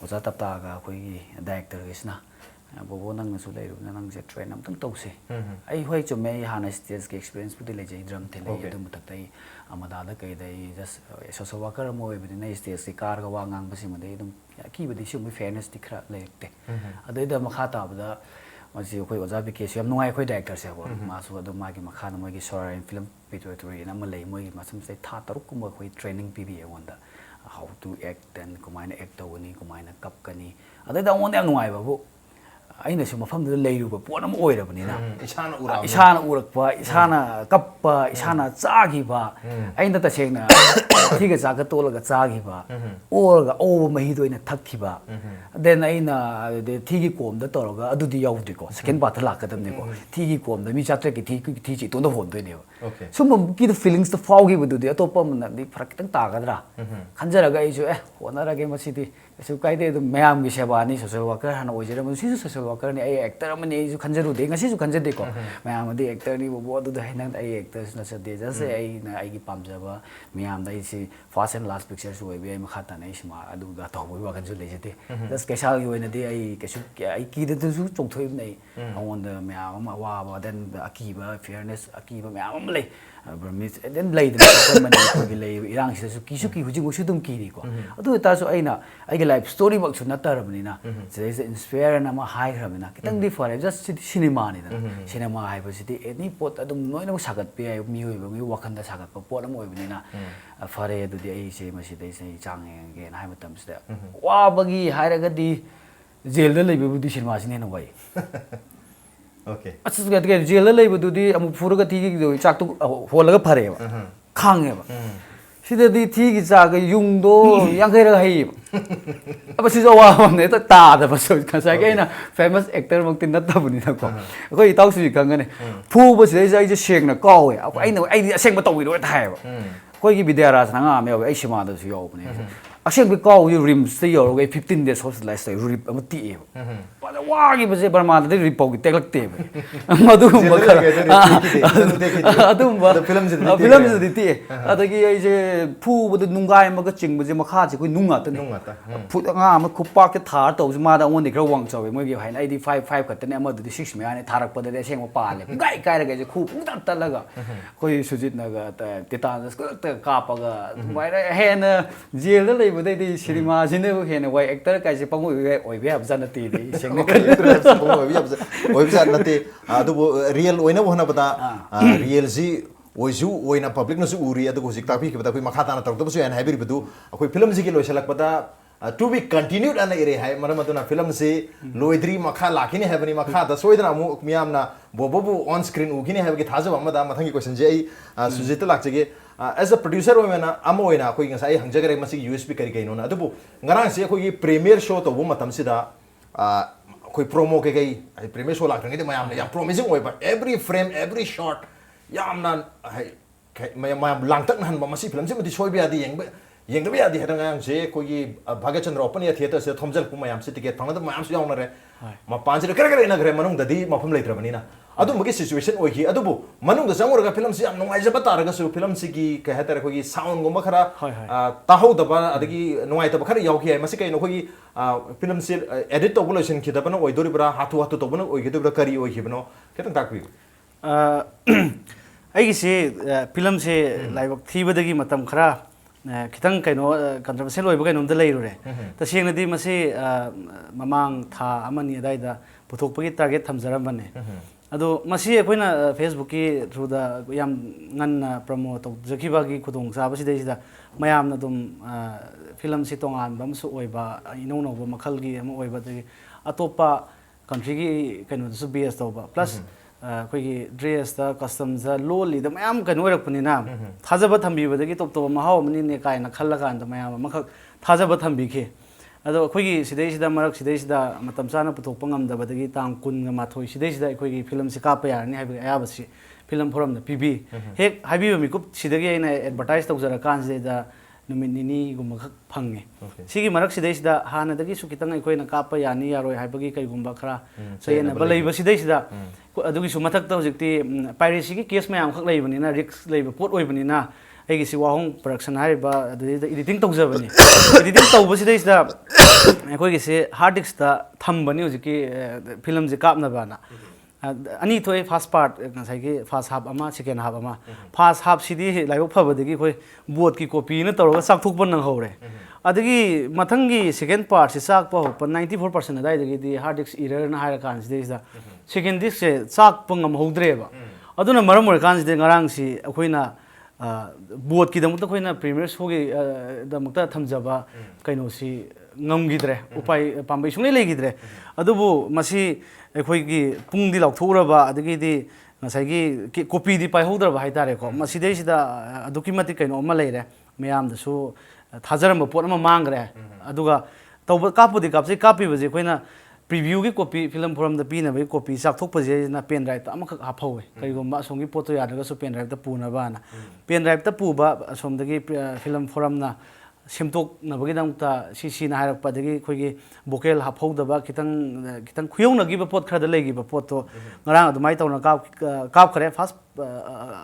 oza tapta ga akoi gi director gisna bobo nang na su lai ru nang je train am tang tause ai hoi chume hana stage ki experience pudi le jai drum the le dum tak tai amada da kai dai just social worker mo e bidi na stage ki kar ga wa ngang ba si ma dai dum ki bidi sum fairness ti khra le te adai da makha ta ba da masi khoi oza bi ke yam nuai khoi director se bo ma su da ma gi makha na mo gi sorry film pituitary na ma le mo gi masam sai tha taruk ko mo khoi training pi bi e wonda how to act and kumaina act tawani kumaina kap kani adai da on yam nuai ba bu aina su mafam da leiruba pot am oirabani na isana urakpa isana kappa isana chagi ba aina ta sengna thiga chaga tolaga chagi ba orga over mahi do ina thakki ba then aina de thigi kom da toroga adudi yaudi ko second part la ka damne ko thigi kom da mi chatre ki thi chi to da hon do ne ba sum ki the feelings the fog gi bu de atopa man di farak tang ta ga dra khanjara ga isu honara ge masidi su kai de mayam gi seba ni social worker hana ojera mu si social worker ni ai actor amani ai su khanjaru de ngasi su khanjade ko mayam di actor ni bo du da hinang ai actors na sa de just ai na ai gi pamjaba mayam da si first and last picture su ai ma khata na isma adu da to bo wa kan su le jete just Keishal gi oina de ai kesu ai ki de su chong thoi nei on the mayam ma wa ba then akiba fairness akiba mayam le Burmese then lay the man ko lay irang su ki hujing su dum ki ri ko adu ta su aina ai ge life story bak su na tarabni na there is inspire na ma high ramina kitang di for just cinema ni da cinema hai ba siti any pot adum noi na sagat pe ai mi hoi ba mi wakan da sagat pa pot am oi bni na fare adu di ai se ma si dai se chang ge na hai matam sida wa bagi hai ra ga di jail da lay bu di cinema sin na wai okay asas ga de jail lay bu di amu furu ga ti gi chak tu hol ga phare ba khang ba sida di thi gi cha ga yung do yang kai ra hai aba si wa ne ta da ba so ka sai ga na famous actor mak tin na ta bu ni na ko ko i tau si ka ngane phu ba si ai je seng na ko ai na ai di aseng ba tau wi do ta hai ba ko gi vidyaraj na nga me ai sima da su yo bu ne ꯑꯁꯦꯡꯕ ꯀꯥꯎꯕꯁꯤ ꯔꯤꯝꯁꯇ ꯌꯧꯔꯒ 15 days hospitalise ꯇꯧꯏ ꯔꯤꯞ ꯑꯃ ꯇꯦꯛꯑꯦꯕ ꯋꯥꯈꯤꯕꯁꯦ ꯕꯔꯃꯥꯗꯗꯤ ꯔꯤꯞ ꯐꯥꯎꯒꯤ ꯇꯦꯛꯂꯛꯇꯦꯕ ꯃꯗꯨꯒꯨꯝꯕ ꯈꯔ ꯑꯗꯨꯝꯕ ꯐꯤꯂꯝꯁꯤꯗꯗꯤ ꯇꯦꯛꯑꯦ ꯑꯗꯒꯤ ꯑꯩꯁꯦ ꯐꯨꯕꯗ ꯅꯨꯡꯒꯥꯏ ꯑꯃꯒ ꯆꯤꯡꯕꯁꯦ ꯃꯈꯥꯁꯦ ꯑꯩꯈꯣꯏ ꯅꯨꯡ ꯉꯥꯛꯇꯅꯤ ꯑꯉꯥꯡ ꯑꯃ ꯈꯨꯄꯥꯛꯇ ꯊꯥꯔ ꯇꯧꯕꯁꯦ ꯃꯥꯗ ꯑꯩꯉꯣꯟꯗ ꯈꯔ ꯋꯥꯡ ꯆꯥꯎꯋꯦ ꯃꯣꯏꯒꯤ ꯍꯥꯏꯅ ꯑꯩꯗꯤ 5 ꯈꯛꯇꯅꯦ ꯑꯃꯗꯨꯗꯤ 6 ꯃꯌꯥꯅꯤ ꯊꯥꯔꯛꯄꯗꯗꯤ ꯑꯁꯦꯡꯕ ꯄꯥꯜꯂꯦ ꯄꯨꯡꯀꯥꯏ ꯀꯥꯏꯔꯒ ꯑꯩꯁꯦ ꯈꯨ ꯄꯨꯡꯇꯠ ꯇꯠꯂꯒ ꯑꯩꯈꯣꯏ ꯁꯨꯖꯤꯠꯅꯒ ꯇꯤꯇꯥꯅꯁ ꯈꯛꯇ ꯀꯥꯞꯄꯒ ꯑꯗꯨꯃꯥꯏꯅ ꯍꯦꯟꯅ ꯖꯦꯜꯗ ꯂꯩꯕꯗꯩꯗꯤ ꯁꯤꯅꯦꯃꯥꯁꯤꯅꯕꯨ ꯍꯦꯟꯅ ꯋꯥꯏ ꯑꯦꯛꯇꯔ ꯀꯥꯏꯁꯦ ꯄꯪꯑꯣꯏ ꯑꯣꯏꯕ ꯌꯥꯕꯖꯥꯠ ꯅꯠꯇꯦꯗꯤ ꯁꯦꯡꯅ ꯑꯣꯏꯕꯖꯥꯠ ꯅꯠꯇꯦ ꯑꯗꯨꯕꯨ ꯔꯤꯌꯦꯜ ꯑꯣꯏꯅꯕ ꯍꯣꯠꯅꯕꯗ ꯔꯤꯌꯦꯜꯁꯤ ꯑꯣꯏꯁꯨ ꯑꯣꯏꯅ ꯄꯕ꯭ꯂꯤꯛꯅꯁꯨ ꯎꯔꯤ ꯑꯗꯨꯒ ꯍꯧꯖꯤꯛ ꯇꯥꯛꯄꯤꯈꯤꯕꯗ ꯑꯩꯈꯣꯏ ꯃꯈꯥ ꯇꯥꯅ ꯇꯧꯔꯛꯇꯕꯁꯨ ꯌꯥꯏꯅ ꯍꯥꯏꯕꯤꯔꯤꯕꯗꯨ ꯑꯩꯈꯣꯏ ꯐꯤꯂꯝꯁꯤꯒꯤ ꯂꯣꯏꯁꯤꯜꯂꯛꯄꯗ to be continued ana ire hai maram aduna film se loidri makha lakini hai bani makha da soidana amu miyamna bobo on screen ugini hai gi thaja amada mathangi question je ai sujit lakjege as a producer oina amoina koi ngasai hangjagare masi usp kari kai nona adubu ngarang se koi premiere show to bu matam sida koi promo ke gai premiere show lakrangi de mayam ya promising oi ba every frame every shot yamna hai mayam langtak nan ba masi film se madi soi bi adi yeng bi adi hadang ang je koi bhagachandra open ya theater se thomjal pu mayam se ticket phangda mayam su yaung na re ma panjre kare na gre manung dadi mafam leitrabani na adu mugi situation oi hi adubu manung da jamur ga film se am nungai jaba tar ga su film se gi ka hatar koi sound gomba khara tahau da ba adagi nungai ta ba khara yaw ki ai masi kai no koi film se edit to bulation ki da bana oi dori bra hatu hatu to bana oi ki bra kari oi hi bano ketang takwi ai gi se film se laibak thibadagi matam khara kitang kaino controversial oiba kaino da leirure tasengna masi mamang tha amani adaida puthokpagi target thamjaramane ado masi akoina facebook ki through da yam nganna promote tawjakibagi khudong saba sidai mayamna dum film si tongan bam su oiba ino no ba makhal gi am oiba de atopa country gi kaino su bs tawba plus ꯑꯩꯈꯣꯏꯒꯤ ꯗ꯭ꯔꯦꯁꯇ ꯀꯁꯇꯝꯗ ꯂꯣꯜꯂꯤꯗ ꯃꯌꯥꯝ ꯀꯩꯅꯣ ꯑꯣꯏꯔꯛꯄꯅꯤꯅ ꯊꯥꯖꯕ ꯊꯝꯕꯤꯕꯗꯒꯤ ꯇꯣꯞ ꯇꯣꯞꯄ ꯃꯍꯥꯎ ꯑꯃꯅꯤꯅꯦ ꯀꯥꯏꯅ ꯈꯜꯂꯀꯥꯟꯗ ꯃꯌꯥꯝ ꯑꯃꯈꯛ ꯊꯥꯖꯕ ꯊꯝꯕꯤꯈꯤ ꯑꯗꯣ ꯑꯩꯈꯣꯏꯒꯤ ꯁꯤꯗꯩꯁꯤꯗ ꯃꯔꯛ ꯁꯤꯗꯩꯁꯤꯗ ꯃꯇꯝ ꯆꯥꯅ ꯄꯨꯊꯣꯛꯄ ꯉꯝꯗꯕꯗꯒꯤ ꯇꯥꯡ 12 ꯁꯤꯗꯩꯁꯤꯗ ꯑꯩꯈꯣꯏꯒꯤ ꯐꯤꯂꯝꯁꯤ ꯀꯥꯞꯄ ꯌꯥꯔꯅꯤ ꯍꯥꯏꯕꯒꯤ ꯑꯌꯥꯕꯁꯤ ꯐꯤꯂꯝ ꯐꯣꯔꯝꯗ ꯄꯤꯕꯤ ꯍꯦꯛ ꯍꯥꯏꯕꯤꯕ ꯃꯤꯀꯨꯞ ꯁꯤꯗꯒꯤ ꯑꯩꯅ ꯑꯦꯗꯚꯔꯇꯥꯏꯖ ꯇꯧꯖꯔꯀꯥꯟꯁꯤꯗ ꯅꯨꯃꯤꯠ ꯅꯤꯅꯤꯒꯨꯝꯕ ꯈꯛ ꯐꯪꯉꯦ ꯁꯤꯒꯤ ꯃꯔꯛ ꯁꯤꯗꯩꯁꯤꯗ ꯍꯥꯟꯅꯗꯒꯤꯁꯨ ꯈꯤꯇꯪ ꯑꯩꯈꯣꯏꯅ ꯀꯥꯞꯄ ꯌꯥꯅꯤ ꯌꯥꯔꯣꯏ ꯍꯥꯏꯕꯒꯤ ꯀꯩꯒꯨꯝꯕ ꯈꯔ ꯆꯌꯦꯠꯅꯕ ꯂꯩꯕ ꯁꯤꯗꯩꯁꯤꯗ ꯑꯗꯨꯒꯤꯁꯨ ꯃꯊꯛꯇ ꯍꯧꯖꯤꯛꯇꯤ ꯄꯥꯏꯔꯦꯁꯤꯒꯤ ꯀꯦꯁ ꯃꯌꯥꯝ ꯈꯛ ꯂꯩꯕꯅꯤꯅ ꯔꯤꯛꯁ ꯂꯩꯕ ꯄꯣꯠ ꯑꯣꯏꯕꯅꯤꯅ ꯑꯩꯒꯤꯁꯤ ꯋꯥꯍꯣꯡ ꯄ꯭ꯔꯗꯛꯁꯟ ꯍꯥꯏꯔꯤꯕ ꯑꯗꯨꯗꯩꯗ ꯏꯗꯤꯇꯤꯡ ꯇꯧꯖꯕꯅꯤ ꯏꯗꯤꯇꯤꯡ ꯇꯧꯕꯁꯤꯗꯩꯁꯤꯗ ꯑꯩꯈꯣꯏꯒꯤꯁꯤ ꯍꯥꯔꯗ ꯗꯤꯛꯁꯇ ꯊꯝꯕꯅꯤ ꯍꯧꯖꯤꯛꯀꯤ ꯐꯤꯂꯝꯁꯤ ꯀꯥꯞꯅꯕꯅ ꯑꯅꯤ ꯊꯣꯛꯑꯦ ꯐꯥꯔꯁ ꯄꯥꯔꯠ ꯉꯁꯥꯏꯒꯤ ꯐꯥꯔꯁ ꯍꯥꯞ ꯑꯃ ꯁꯦꯀꯦꯟ ꯍꯥꯞ ꯑꯃ ꯐꯥꯔꯁ ꯍꯥꯞꯁꯤꯗꯤ ꯂꯥꯏꯕꯛ ꯐꯕꯗꯒꯤ ꯑꯩꯈꯣꯏ ꯕꯣꯠꯀꯤ ꯀꯣꯄꯤꯅ ꯇꯧꯔꯒ ꯆꯥꯛꯊꯣꯛꯄ ꯅꯪꯍꯧꯔꯦ ꯑꯗꯒꯤ ꯃꯊꯪꯒꯤ ꯁꯦꯀꯦꯟ ꯄꯥꯔꯠꯁꯤ ꯆꯥꯛꯄ ꯍꯧꯔꯛꯄ 94% ꯑꯗꯨꯋꯥꯏꯗꯒꯤꯗꯤ ꯍꯥꯔꯗ ꯗꯤꯛꯁ ꯏꯔꯔꯅ ꯍꯥꯏꯔ ꯀꯥꯟꯁꯤꯗꯩꯁꯤꯗ ꯁꯦꯀꯦꯟ ꯗꯤꯛꯁꯁꯦ ꯆꯥꯛꯄ ꯉꯝꯍꯧꯗ꯭ꯔꯦꯕ ꯑꯗꯨꯅ ꯃꯔꯝ ꯑꯣꯏꯔꯀꯥꯟꯁꯤꯗ ꯉꯔꯥꯡꯁꯤ ꯑꯩꯈꯣꯏꯅ ꯕꯣꯠꯀꯤꯗꯃꯛꯇ ꯑꯩꯈꯣꯏꯅ ꯄ꯭ꯔꯤꯃꯤꯌꯔ ꯁꯣꯒꯤ ꯗꯃꯛꯇ ꯊꯝꯖꯕ ꯀꯩꯅꯣꯁꯤ ꯉꯝꯈꯤꯗ꯭ꯔꯦ ꯎꯄꯥꯏ ꯄꯥꯝꯕꯩ ꯁꯨꯡꯂꯩ ꯂꯩꯈꯤꯗ꯭ꯔꯦ ꯑꯗꯨꯕꯨ ꯃꯁꯤ ꯑꯩꯈꯣꯏꯒꯤ ꯄꯨꯡꯗꯤ ꯂꯥꯎꯊꯣꯛꯎꯔꯕ ꯑꯗꯒꯤꯗꯤ ꯉꯁꯥꯏꯒꯤ ꯀꯣꯄꯤꯗꯤ ꯄꯥꯏꯍꯧꯗ꯭ꯔꯕ ꯍꯥꯏꯇꯥꯔꯦꯀꯣ ꯃꯁꯤꯗꯩꯁꯤꯗ ꯑꯗꯨꯛꯀꯤ ꯃꯇꯤꯛ ꯀꯩꯅꯣ ꯑꯃ ꯂꯩꯔꯦ ꯃꯌꯥꯝꯗꯁꯨ ꯊꯥꯖꯔꯝꯕ ꯄꯣꯠ ꯑꯃ ꯃꯥꯡꯈ꯭ꯔꯦ ꯑꯗꯨꯒ ꯇꯧꯕ ꯀꯥꯞꯄꯨꯗꯤ ꯀꯥꯞꯆꯩ ꯀꯥꯞꯄꯤꯕꯁꯦ ꯑꯩꯈꯣꯏꯅ ꯄ꯭ꯔꯤꯚ꯭ꯌꯨꯒꯤ ꯀꯣꯄꯤ ꯐꯤꯂꯝ ꯐꯣꯔꯝꯗ ꯄꯤꯅꯕꯒꯤ ꯀꯣꯄꯤ ꯆꯥꯛꯊꯣꯛꯄꯁꯤꯅ ꯄꯦꯟ ꯗ꯭ꯔꯥꯏꯚꯇ ꯑꯃꯈꯛ ꯍꯥꯞꯍꯧꯋꯦ ꯀꯔꯤꯒꯨꯝꯕ ꯑꯁꯣꯝꯒꯤ ꯄꯣꯠꯇꯣ ꯌꯥꯗ꯭ꯔꯒꯁꯨ ꯄꯦꯟ ꯗ꯭ꯔꯥꯏꯚꯇ ꯄꯨꯅꯕꯅ ꯄꯦꯟ ꯗ꯭ꯔꯥꯏꯚꯇ ꯄꯨꯕ ꯑꯁꯣꯝꯗꯒꯤ ꯐꯤꯂꯝ ꯐꯣꯔꯝꯅ ꯁꯦꯝꯗꯣꯛꯅꯕꯒꯤꯗꯃꯛꯇ ꯁꯤꯅ ꯍꯥꯏꯔꯛꯄ ꯑꯗꯒꯤ ꯑꯩꯈꯣꯏꯒꯤ ꯕꯣꯀꯦꯜ ꯍꯥꯞꯍꯧꯗꯕ ꯈꯤꯇꯪ ꯈꯨꯌꯧꯅꯈꯤꯕ ꯄꯣꯠ ꯈꯔꯗ ꯂꯩꯈꯤꯕ ꯄꯣꯠꯇꯣ ꯉꯔꯥꯡ ꯑꯗꯨꯃꯥꯏꯅ ꯇꯧꯅ ꯀꯥꯞꯈ꯭ꯔꯦ ꯐꯥꯔꯁ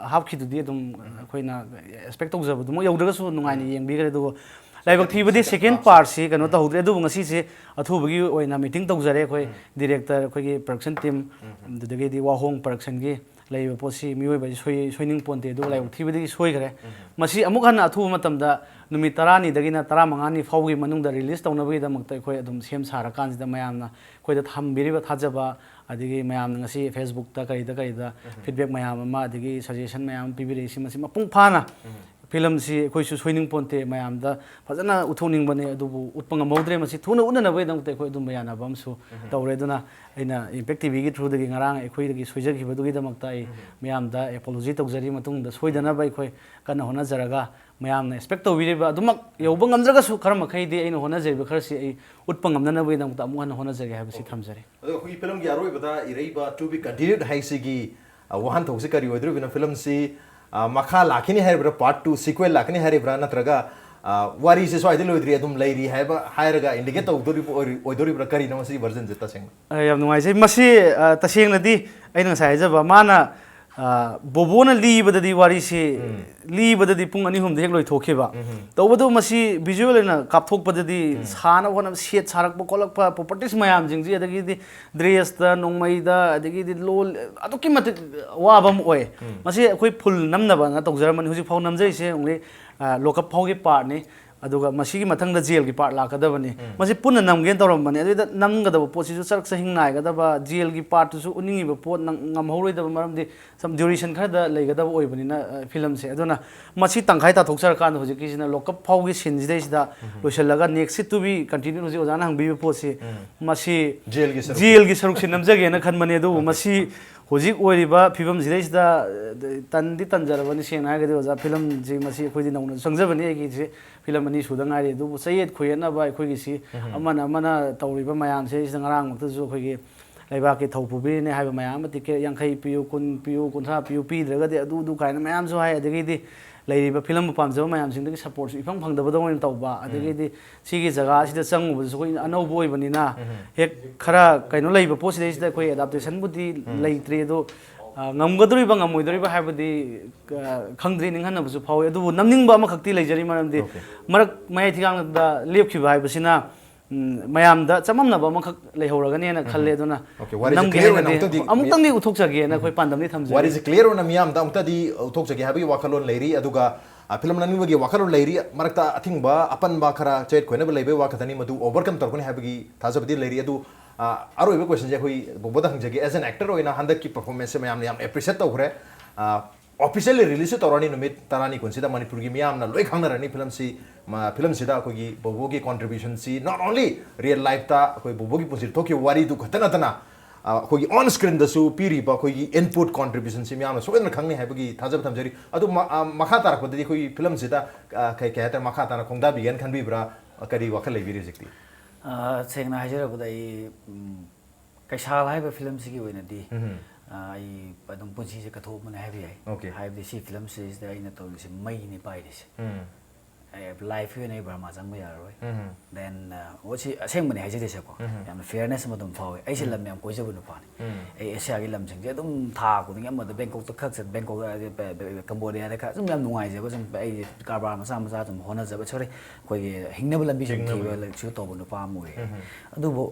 ꯍꯥꯞꯈꯤꯗꯨꯗꯤ ꯑꯗꯨꯝ ꯑꯩꯈꯣꯏꯅ ꯑꯦꯛꯁꯄꯦꯛ ꯇꯧꯖꯕꯗꯨꯃꯛ ꯌꯧꯗ꯭ꯔꯒꯁꯨ ꯅꯨꯡꯉꯥꯏꯅ ꯌꯦꯡꯕꯤꯈ꯭ꯔꯦ ꯑꯗꯨꯒ ꯂꯥꯏꯕꯛ ꯊꯤꯕꯗꯤ ꯁꯦꯀꯦꯟ ꯄꯥꯔꯠꯁꯤ ꯀꯩꯅꯣ ꯇꯧꯍꯧꯗ꯭ꯔꯦ ꯑꯗꯨꯕꯨ ꯉꯁꯤꯁꯦ ꯑꯊꯨꯕꯒꯤ ꯑꯣꯏꯅ ꯃꯤꯇꯤꯡ ꯇꯧꯖꯔꯦ ꯑꯩꯈꯣꯏ ꯗꯤꯔꯦꯛꯇꯔ ꯑꯩꯈꯣꯏꯒꯤ ꯄ꯭ꯔꯗꯛꯁꯟ ꯇꯤꯝ ꯑꯗꯨꯗꯒꯤꯗꯤ ꯋꯥꯍꯣꯡ ꯄ꯭ꯔꯗꯛꯁꯟꯒꯤ ꯂꯩꯔꯤꯕ ꯄꯣꯠꯁꯤ ꯃꯤꯑꯣꯏꯕꯁꯤ ꯁꯣꯏꯅꯤꯡ ꯄꯣꯟꯇꯦ ꯑꯗꯨꯒ ꯂꯥꯏꯕꯛ ꯊꯤꯕꯗꯒꯤ ꯁꯣꯏꯈ꯭ꯔꯦ ꯃꯁꯤ ꯑꯃꯨꯛ ꯍꯟꯅ ꯑꯊꯨꯕ ꯃꯇꯝꯗ ꯅꯨꯃꯤꯠ 10ꯅꯤꯗꯒꯤꯅ 15ꯅꯤ ꯐꯥꯎꯒꯤ ꯃꯅꯨꯡꯗ ꯔꯤꯂꯤꯁ ꯇꯧꯅꯕꯒꯤꯗꯃꯛꯇ ꯑꯩꯈꯣꯏ ꯑꯗꯨꯝ ꯁꯦꯝ ꯁꯥꯔꯀꯥꯟꯁꯤꯗ ꯃꯌꯥꯝꯅ ꯑꯩꯈꯣꯏꯗ ꯊꯝꯕꯤꯔꯤꯕ ꯊꯥꯖꯕ ꯑꯗꯒꯤ ꯃꯌꯥꯝꯅ ꯉꯁꯤ ꯐꯦꯁꯕꯨꯛꯇ ꯀꯔꯤꯗ ꯐꯤꯗꯕꯦꯛ ꯃꯌꯥꯝ ꯑꯃ ꯑꯗꯒꯤ ꯁꯖꯦꯁꯟ ꯃꯌꯥꯝ ꯑꯃ ꯄꯤꯕꯤꯔꯛꯏꯁꯤ ꯃꯁꯤ ꯃꯄꯨꯡ ꯐꯥꯅ ꯐꯤꯂꯝꯁꯤ ꯑꯩꯈꯣꯏꯁꯨ ꯁꯣꯏꯅꯤꯡ ꯄꯣꯟꯇꯦ ꯃꯌꯥꯝꯗ ꯐꯖꯅ ꯎꯠꯊꯣꯛꯅꯤꯡꯕꯅꯦ ꯑꯗꯨꯕꯨ ꯎꯠꯄ ꯉꯝꯍꯧꯗ꯭ꯔꯦ ꯃꯁꯤ ꯊꯨꯅ ꯎꯠꯅꯅꯕꯒꯤꯗꯃꯛꯇ ꯑꯩꯈꯣꯏ ꯑꯗꯨꯝꯕ ꯌꯥꯅꯕ ꯑꯃꯁꯨ ꯇꯧꯔꯦ ꯑꯗꯨꯅ ꯑꯩꯅ ꯏꯝꯄꯦꯛ ꯇꯤꯚꯤꯒꯤ ꯊ꯭ꯔꯨꯗꯒꯤ ꯉꯔꯥꯡ ꯑꯩꯈꯣꯏꯗꯒꯤ ꯁꯣꯏꯖꯈꯤꯕꯗꯨꯒꯤꯗꯃꯛꯇ ꯑꯩ ꯃꯌꯥꯝꯗ ꯑꯦꯄꯣꯂꯣꯖꯤ ꯇꯧꯖꯔꯤ ꯃꯇꯨꯡꯗ ꯁꯣꯏꯗꯅꯕ ꯑꯩꯈꯣꯏ ꯀꯟꯅ ꯍꯣꯠꯅꯖꯔꯒ ꯃꯌꯥꯝꯅ ꯑꯦꯛꯁꯄꯦꯛ ꯇꯧꯕꯤꯔꯤꯕ ꯑꯗꯨꯃꯛ ꯌꯧꯕ ꯉꯝꯗ꯭ꯔꯒꯁꯨ ꯈꯔ ꯃꯈꯩꯗꯤ ꯑꯩꯅ ꯍꯣꯠꯅꯖꯔꯤꯕ ꯈꯔꯁꯤ ꯑꯩ ꯎꯠꯄ ꯉꯝꯅꯅꯕꯒꯤꯗꯃꯛꯇ ꯑꯃꯨꯛ ꯍꯟꯅ ꯍꯣꯠꯅꯖꯒꯦ ꯍꯥꯏꯕꯁꯤ ꯊꯝꯖꯔꯤ ꯑꯗꯣ ꯑꯩꯈꯣꯏꯒꯤ ꯐꯤꯂꯝꯒꯤ ꯑꯔꯣꯏꯕꯗ ꯏꯔꯩꯕ ꯇꯨ ꯕꯤ ꯀꯟꯇꯤꯅ꯭ꯌꯨꯗ ꯍꯥꯏꯁꯤꯒꯤ ꯋꯥꯍꯟꯊꯣꯛꯁꯤ ꯀꯔꯤ ꯑꯣꯏꯗꯣꯔꯤꯕꯅꯣ ꯐꯤꯂꯝꯁꯤ ꯃꯈꯥ ꯂꯥꯛꯈꯤꯅꯤ ꯍꯥꯏꯔꯤꯕ꯭ꯔꯥ ꯄꯥꯔꯠ 2 ꯁꯤꯀ꯭ꯋꯦꯜ ꯂꯥꯛꯀꯅꯤ ꯍꯥꯏꯔꯤꯕ꯭ꯔꯥ ꯅꯠꯇ꯭ꯔꯒ wari se swai de loidri adum leiri haiba hairaga indicate tawdori kari na masi version je taseng yam nungai sei masi taseng nadi aina sai jaba mana bobo na li badadi wari se li badadi pung ani hum de hek loi thokhiba tawbadu masi visual na kapthok badadi sana wona set sarak ba kolak pa properties mayam jingji adagi di dress da nongmai da adagi di lol aduki mat wa bam oi masi khoi phul namna ba na tawjaramani huji phau namjai se only lokap phau gi part ni aduga masi gi mathang da jail gi part la kadabani masi punna namgen tawrambani adida namgadaba pot si sarak sa hingnai gadaba jail gi part su uningi ba pot ngam horoi da maram di some duration khada da leigadaba oibani na film se aduna masi tangkhai ta thoksar kan hoji ki sina lokap phau gi sin jidai sida loisalaga next it to be continue hoji ojana hangbi pot si masi jail gi saruk sin namjage na khanmani adu masi hojik oiriba phibam jidai sida tandi tanjarabani sena hagadi oja film ji masi khoi nauna sangjabani egi ji film ani suda ngari du sayet khoyena ba khoi gi si amana tawriba mayam se sida ngarang mukta ju khoi gi laiba ke thaupubi ne haiba mayam ticket yankhai piu kun piu kunthra piu pi dragadi adu du kaina mayam ju hai adagi di leiriba film pamjaba mayam sing dagi support ifang phangdaba dong tawba adagi di sigi jaga sida changubu ju khoi anau boi bani na hek khara kaino leiba post sida khoi adaptation budi leitre do ngamgadori ba ngamoidori ba habadi khangdri ninghan bu phawe adu namning ba ma khakti leijari maramdi marak mai thigang da lepkhi ba habasina mayam da chamam na ba ma khak leihoraga ne na khalle duna namge amutang di uthok jage na khoi pandam ni thamje what is clear on miyam da amta di uthok jage habi wakalon leiri aduga film nani wagi wakalon leiri marakta athing ba apan ba khara chet khoina ba leibe wa khathani madu overcome tarkoni habigi thajabdi leiri adu अरोइब question जे कोई बोबोदा हंजगे as an actor होइना हंदक की performance में याम एप्रिशिएट तौरे ऑफिशियली रिलीज तौरानी नुमित तरानी कुनसिदा मणिपुर की मियामना लोइ खंगनरानी फिल्म सिदा कोई बोबो की कंट्रीब्यूशन सी नॉट ओनली रियल लाइफ ता कोई बोबो की पुसिर थोकी वारी दु खतना तना कोई ऑन स्क्रीन दसु पीरीबा कोई इनपुट कंट्रीब्यूशन सी मियामना सोइन खंगनी हाइबगी थाजब थमजरी अदु मखा तारकबदी कोई फिल्म सिदा कै कहते मखा ताना खोंगदा बिगन खनबिब्रा करी वखल लेबिरि जिक्ति सेंगना हाजरबदा कैसाल हाइब फिल्म सिगी ओइनदी आई पदम पुंसी से कथोबने हाइबि आई हाइबदि सी फिल्म सिज दा आइना तौलिसे मईनि पाइदिसे लाइफ ने ब्रह्मा जंग यारोय देन वछि असेंगमने हाइजदेसे को याम फेयरनेस मदम फावे ऐसे लम याम कोइजबु नुपानि ए एशिया गी लम सिंग जे दुम था कुदिंग अम द बैंकॉक त खक बैंकॉक कंबोडिया दा खा जुम याम नुंगाइ जेबो जुम ए कारबार मसा मसा जुम होना जबो छोरे कोइ हिंगनबु लंबी जुम थीबो ल छु तोबु नुपा मोय अदुबो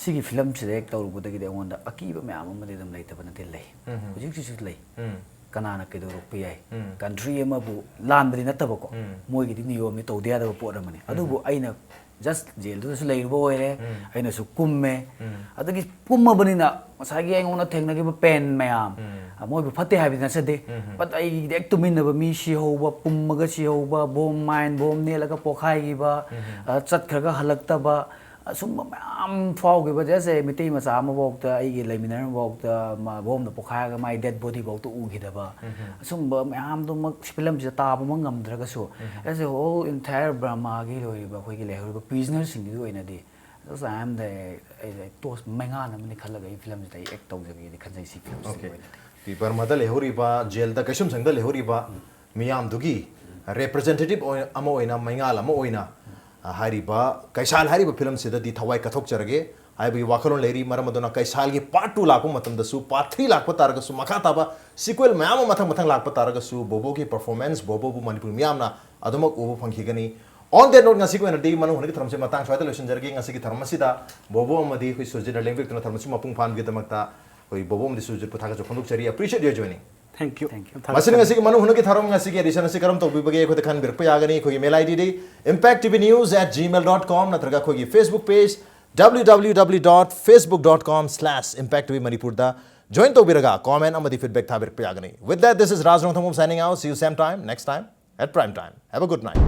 सिगी फिल्म सिलेक्ट तौरुबदगी दे ओंदा अकीबा म्याम अमदि दम लेतबा नते लै हुजिक सिसु लै कनाना के दोरप याय कंट्री अमबु लानबदि नतबको मोइगिदि नियम नि तौदिया द पोरमनि अदुबु आइना जस्ट जेल दुसु लेइबो ओइरे आइना सु कुम्मे अदगी कुम्मबनिना मसागी आइंगोना थेंगनागे पेन मयाम मोइबु फते हाबि नसदे बट आई देक तुमिनब मी सी होबा पुम्मगा सी होबा बोम माइन बोम नेलगा पोखाइगिबा चतखरगा हलक्तबा असुम मैम फाउगे जैसे मिट्टी मचा बोक्ता लेमिनर बोक्ता बोम पोखाग माई डेड बॉडी बोक्ता उगीदब असुम मैम फिल्म से ताब गमद्रगसु एज ए होल इंटायर ब्रह्मा की लोग लेहर प्रिजनर सिंगी आई एम द टोस मैंगान खलग फिल्म से एक्ट तौजगे खजै सी फिल्म बर्माद लेहरीब जेल कैसुम संग लेहरीब मियामदुगी रिप्रेजेंटेटिव मैंगाल कैसाल फिल्म से थवाई कथोचरगे वाखलों लेरी मरम कैसाल की पार्ट 2 लाप पार्ट 3 लाप तारगसु मखा ताब सिक्वेल मैम मथंग मथंग लाप तारगसु बोबो की परफॉर्मेंस बोबो मणिपुर मियामना अदुमक उबो फंखिगनी on that note ngasi ko na di manu hunagi tharamse matang swaita lotion jarge ngasi ki tharmasida bobo amadi khoi surjit lengvik tuna tharmasi mapung phan gi damakta khoi bobo amadi surjit puthaga jo khonduk chari appreciate your joining Thank you. Masih ngasi manu hunagi tharom ngasi ki edition ngasi karam to bibage ko dekhan birpa yagani khoi mail id di impacttvnews@gmail.com natraga khoi Facebook page www.facebook.com/impacttvmanipur da join to biraga comment amadi feedback tha birpa yagani. With that, this is Nongthombam signing out. See you same time next time at prime time. Have a good night.